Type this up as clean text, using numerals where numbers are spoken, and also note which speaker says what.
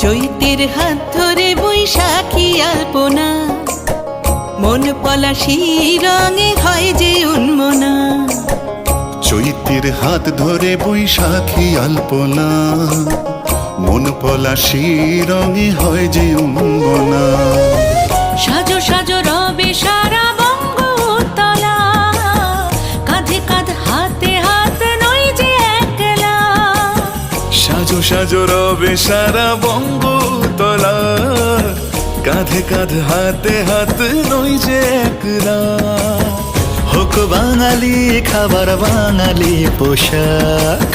Speaker 1: চৈতের হাত ধরে বৈশাখী আলপনা, মন পলাশি রঙে হয় যে উন্মনা।
Speaker 2: চৈতের হাত ধরে বৈশাখী আলপনা, মন পলাশি রঙে হয় যে উন্মনা।
Speaker 1: সাজো সাজো রবে সারা বঙ্গতলা, কাঁধে কাঁধ হাতে হাত নই যে একলা।
Speaker 2: সাজো সাজো রবে সারা বঙ্গতলা, কাঁধে কাঁধ হাতে হাত নই যে একলা। হোক বাঙালি খাবার বাঙালি পোশাক,